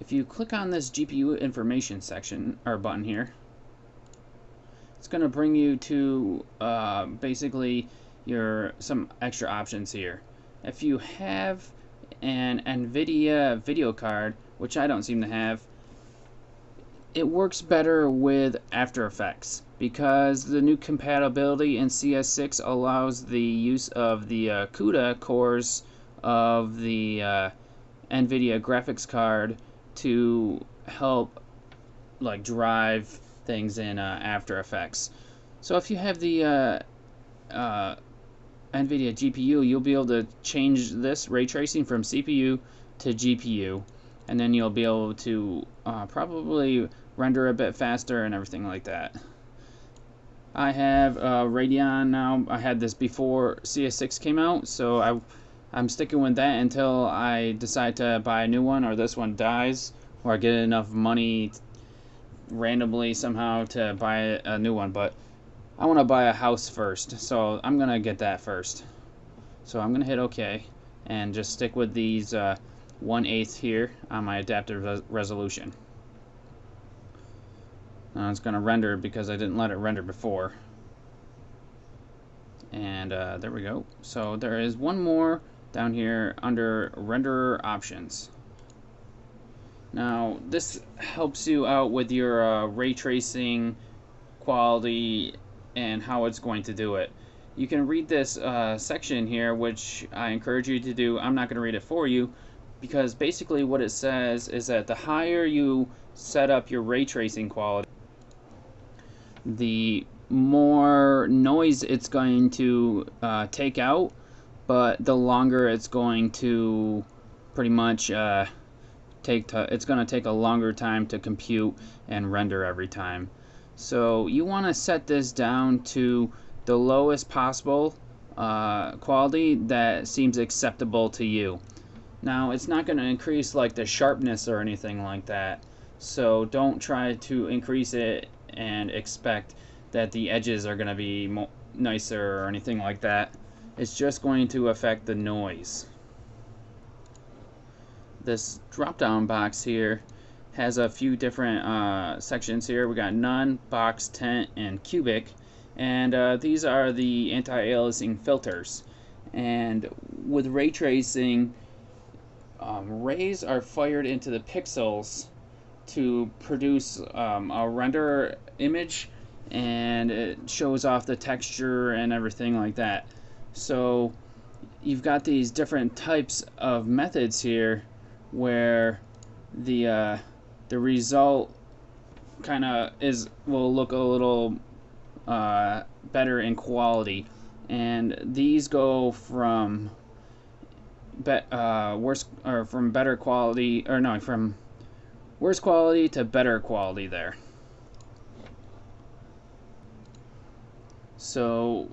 if you click on this GPU information section or button here, it's going to bring you to basically some extra options here. If you have an NVIDIA video card, which I don't seem to have, it works better with After Effects because the new compatibility in CS6 allows the use of the CUDA cores of the NVIDIA graphics card to help like drive things in After Effects. So if you have the NVIDIA GPU, you'll be able to change this ray tracing from CPU to GPU, and then you'll be able to probably render a bit faster and everything like that. I have Radeon now. I had this before CS6 came out, so I'm sticking with that until I decide to buy a new one, or this one dies, or I get enough money randomly somehow to buy a new one. But I want to buy a house first, so I'm gonna get that first. So I'm gonna hit OK and just stick with these 1/8 here on my adaptive resolution. Now it's gonna render because I didn't let it render before. And there we go. So there is one more down here under renderer options. Now this helps you out with your ray tracing quality and how it's going to do it. You can read this section here, which I encourage you to do. I'm not going to read it for you because basically what it says is that the higher you set up your ray tracing quality, the more noise it's going to take out, but the longer it's going to pretty much it's going to take a longer time to compute and render every time. So you want to set this down to the lowest possible quality that seems acceptable to you. Now it's not going to increase like the sharpness or anything like that, so don't try to increase it and expect that the edges are going to be nicer or anything like that. It's just going to affect the noise. This drop down box here has a few different sections here. We got none, box, tint, and cubic, and these are the anti-aliasing filters. And with ray tracing, rays are fired into the pixels to produce a render image, and it shows off the texture and everything like that. So you've got these different types of methods here where the result kind of will look a little better in quality, and these go from worse quality to better quality there. So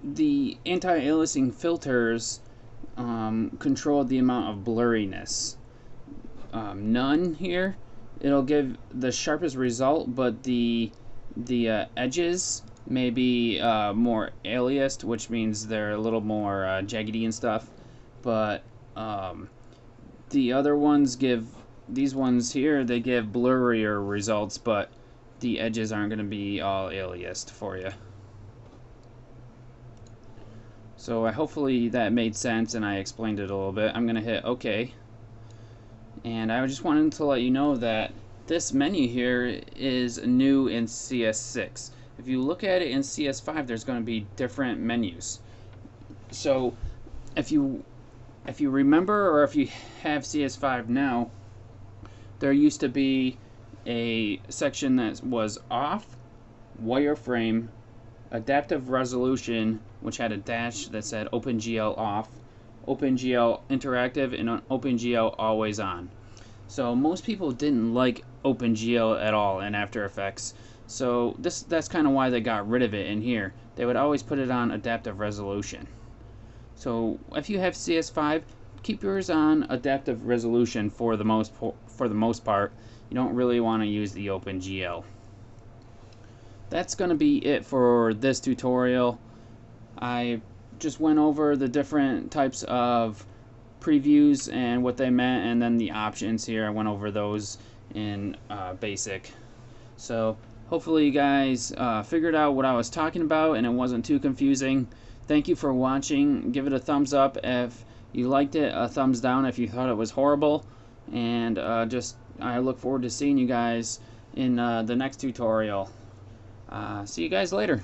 the anti-aliasing filters control the amount of blurriness. None here, it'll give the sharpest result, but the edges may be more aliased, which means they're a little more jaggedy and stuff. But the other ones these ones here, they give blurrier results, but the edges aren't going to be all aliased for you. So hopefully that made sense and I explained it a little bit. I'm going to hit OK. And I just wanted to let you know that this menu here is new in CS6. If you look at it in CS5, there's going to be different menus. So if you remember, or if you have CS5 now, there used to be a section that was off, wireframe, adaptive resolution, which had a dash that said OpenGL off, OpenGL interactive, and OpenGL always on. So most people didn't like OpenGL at all in After Effects. So that's kind of why they got rid of it in here. They would always put it on adaptive resolution. So if you have CS5, keep yours on adaptive resolution for the most part. You don't really want to use the OpenGL. That's going to be it for this tutorial. I just went over the different types of previews and what they meant, and then the options here, I went over those in basic. So hopefully you guys figured out what I was talking about and it wasn't too confusing. Thank you for watching. Give it a thumbs up if you liked it, a thumbs down if you thought it was horrible, and I look forward to seeing you guys in the next tutorial. See you guys later.